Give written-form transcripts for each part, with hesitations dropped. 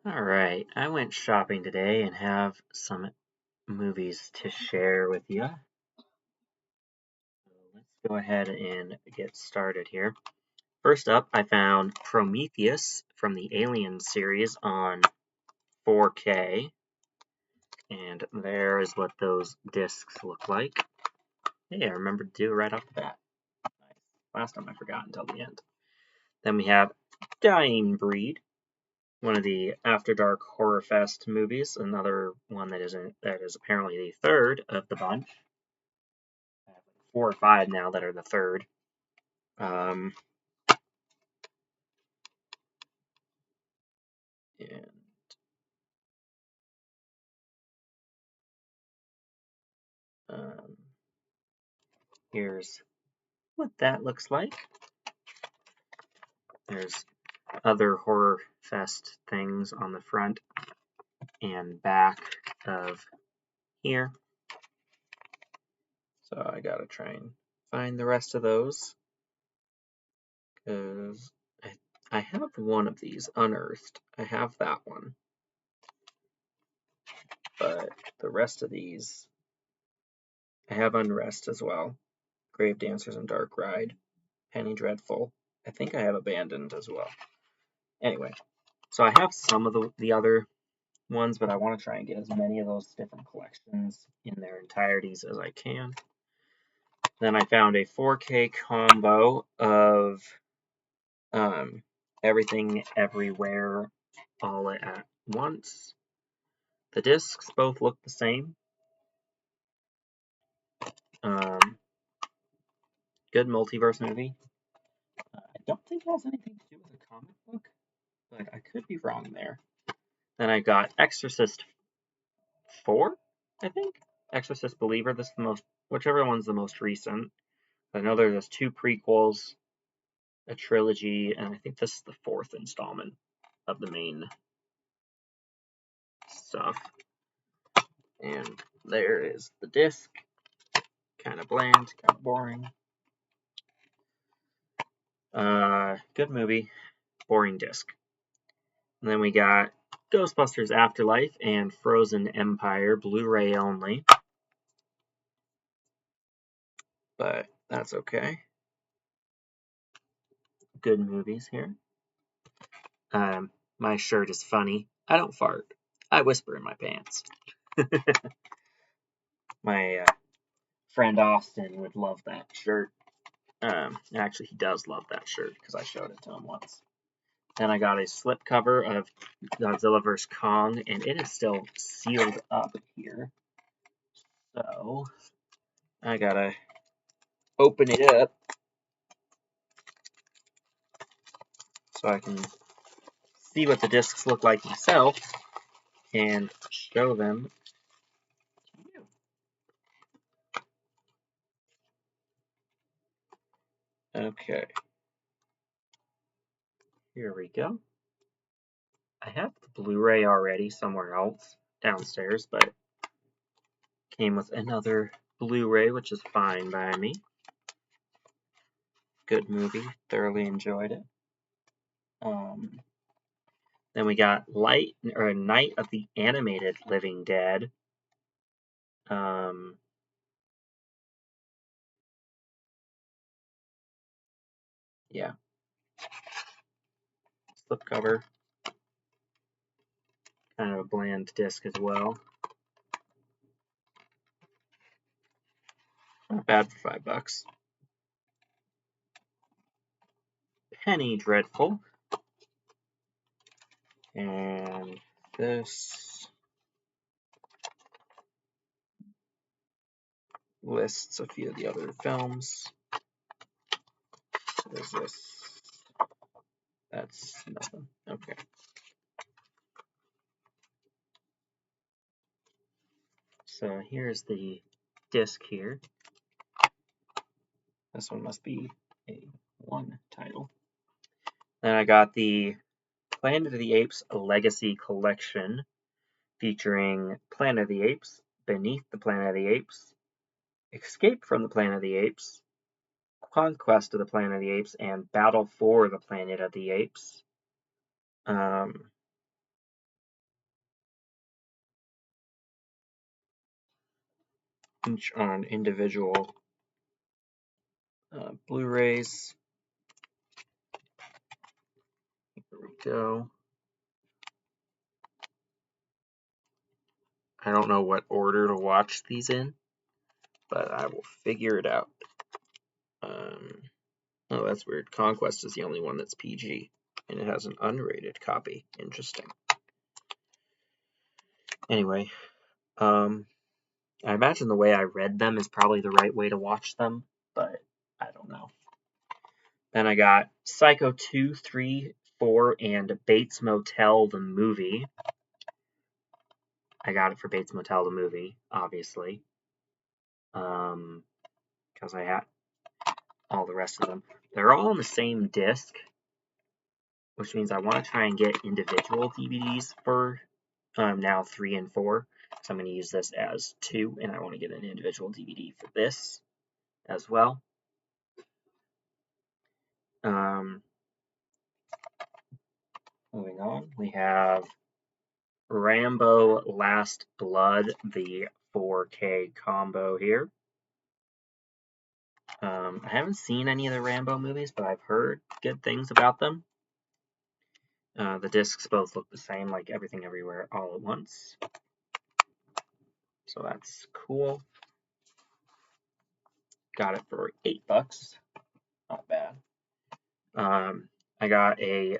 Alright, I went shopping today and have some movies to share with you. So let's go ahead and get started here. First up, I found Prometheus from the Alien series on 4K, and there is what those discs look like. Hey, I remembered to do it right off the bat. Nice. Last time I forgot until the end. Then we have Dying Breed, one of the After Dark Horror Fest movies, another one that is apparently the third of the bunch. I have like 4 or 5 now that are the third. Um, and um, here's what that looks like. There's other Horror Fest things on the front and back of here. So I gotta try and find the rest of those because I have one of these unearthed. I have that one, but the rest of these I have Unrest as well. Grave Dancers and Dark Ride. Penny Dreadful. I think I have Abandoned as well. Anyway, so I have some of the other ones, but I want to try and get as many of those different collections in their entireties as I can. Then I found a 4K combo of Everything Everywhere All at Once. The discs both look the same. Good multiverse movie. I don't think it has anything to do with a comic book, but I could be wrong there. Then I got Exorcist 4, I think. Exorcist Believer. This is the most, whichever one's the most recent. I know there's 2 prequels, a trilogy, and I think this is the 4th installment of the main stuff. And there is the disc. Kind of bland, kind of boring. Good movie, boring disc. And then we got Ghostbusters Afterlife and Frozen Empire, Blu-ray only. But that's okay. Good movies here. My shirt is funny. I don't fart. I whisper in my pants. My friend Austin would love that shirt. Actually, he does love that shirt because I showed it to him once. Then I got a slipcover of Godzilla vs. Kong, and it is still sealed up here. So I gotta open it up so I can see what the discs look like myself and show them to you. Okay, here we go. I have the Blu-ray already somewhere else downstairs, but came with another Blu-ray, which is fine by me. Good movie, thoroughly enjoyed it. Then we got Night of the Animated Living Dead. Yeah. Slipcover. Kind of a bland disc as well. Not bad for $5. Penny Dreadful. And this lists a few of the other films. So there's this. That's nothing. Okay. So here's the disc here. This one must be a 1 title. Then I got the Planet of the Apes Legacy Collection featuring Planet of the Apes, Beneath the Planet of the Apes, Escape from the Planet of the Apes, Conquest of the Planet of the Apes, and Battle for the Planet of the Apes. each on individual Blu-rays. Here we go. I don't know what order to watch these in, but I will figure it out. Oh, that's weird. Conquest is the only one that's PG, and it has an unrated copy. Interesting. Anyway, I imagine the way I read them is probably the right way to watch them, but I don't know. Then I got Psycho 2, 3, 4, and Bates Motel the movie. I got it for Bates Motel the movie, obviously, because I had all the rest of them. They're all on the same disc, which means I want to try and get individual DVDs for now 3 and 4. So I'm going to use this as 2, and I want to get an individual DVD for this as well. Moving on, we have Rambo Last Blood, the 4K combo here. I haven't seen any of the Rambo movies, but I've heard good things about them. The discs both look the same, like Everything Everywhere All at Once. So that's cool. Got it for $8. Not bad. I got a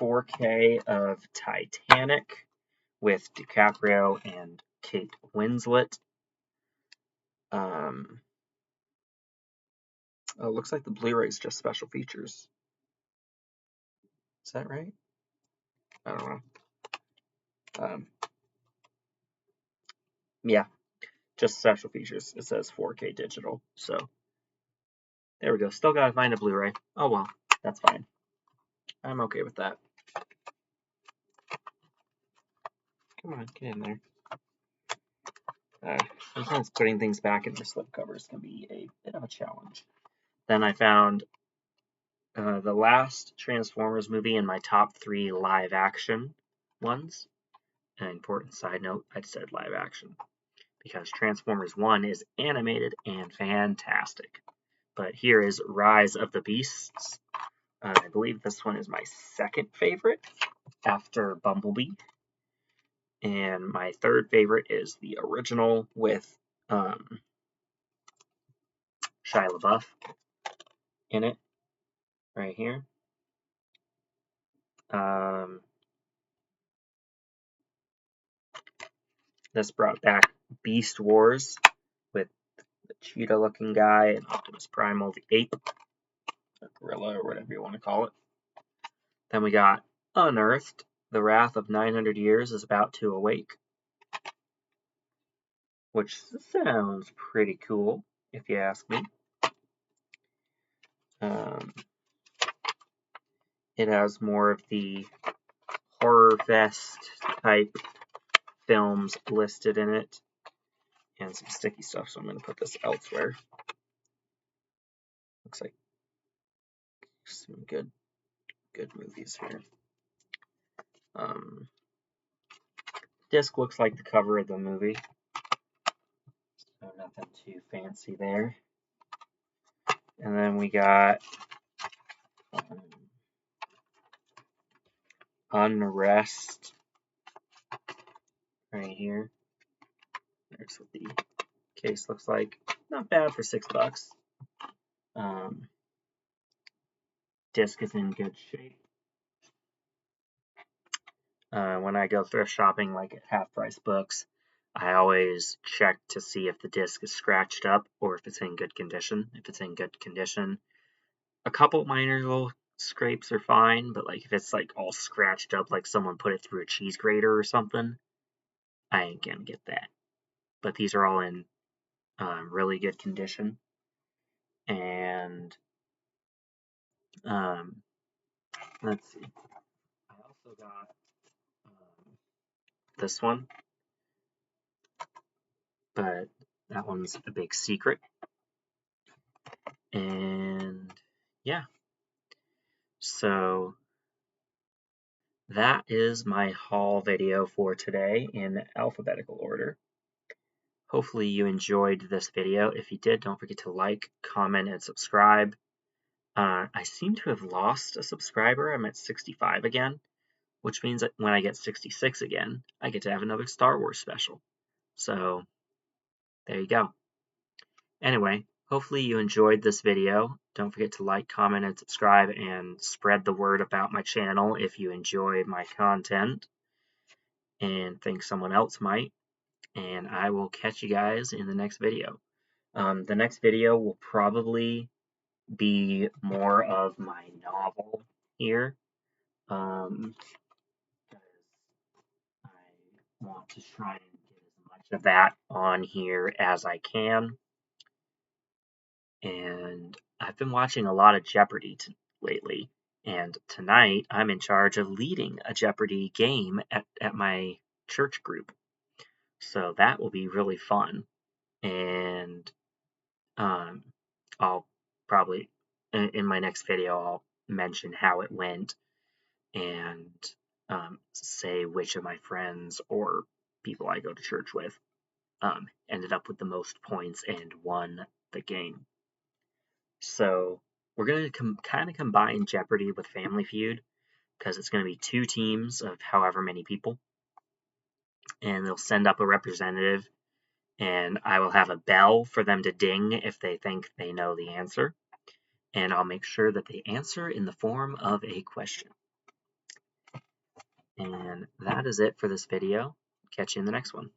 4K of Titanic with DiCaprio and Kate Winslet. Oh, it looks like the Blu-ray is just special features. Is that right? I don't know. Yeah, just special features. It says 4K digital, so there we go. Still gotta find a Blu-ray. Oh well, that's fine. I'm okay with that. Come on, get in there. Sometimes putting things back in their slipcovers can be a bit of a challenge. Then I found the last Transformers movie in my top 3 live action ones. An important side note, I said live action because Transformers 1 is animated and fantastic. But here is Rise of the Beasts. I believe this one is my second favorite after Bumblebee. And my third favorite is the original with Shia LaBeouf in it, right here. This brought back Beast Wars with the cheetah-looking guy and Optimus Primal, the ape, or gorilla, or whatever you want to call it. Then we got Unearthed. The Wrath of 900 Years is about to awake, which sounds pretty cool, if you ask me. It has more of the horror fest type films listed in it, and some sticky stuff, so I'm going to put this elsewhere. Looks like some good movies here. Disc looks like the cover of the movie, so nothing too fancy there. And then we got Unrest right here. There's what the case looks like. Not bad for $6. Disc is in good shape. When I go thrift shopping, like at Half Price Books, I always check to see if the disc is scratched up or if it's in good condition. If it's in good condition, a couple minor little scrapes are fine, but like if it's like all scratched up, like someone put it through a cheese grater or something, I ain't gonna get that. But these are all in really good condition, and let's see. I also got this one, but that one's a big secret. And yeah, so that is my haul video for today in alphabetical order. hopefully you enjoyed this video. If you did, don't forget to like, comment, and subscribe. I seem to have lost a subscriber. I'm at 65 again, which means that when I get 66 again, I get to have another Star Wars special. So, there you go. Anyway, hopefully you enjoyed this video. Don't forget to like, comment, and subscribe, and spread the word about my channel if you enjoy my content and think someone else might. And I will catch you guys in the next video. The next video will probably be more of my novel here. I want to try and get as much of that on here as I can. And I've been watching a lot of Jeopardy lately. And tonight I'm in charge of leading a Jeopardy game at my church group. So that will be really fun. And I'll probably, in my next video, I'll mention how it went and say which of my friends or people I go to church with ended up with the most points and won the game. So we're going to kind of combine Jeopardy with Family Feud because it's going to be 2 teams of however many people. And they'll send up a representative, and I will have a bell for them to ding if they think they know the answer. And I'll make sure that they answer in the form of a question. And that is it for this video. Catch you in the next one.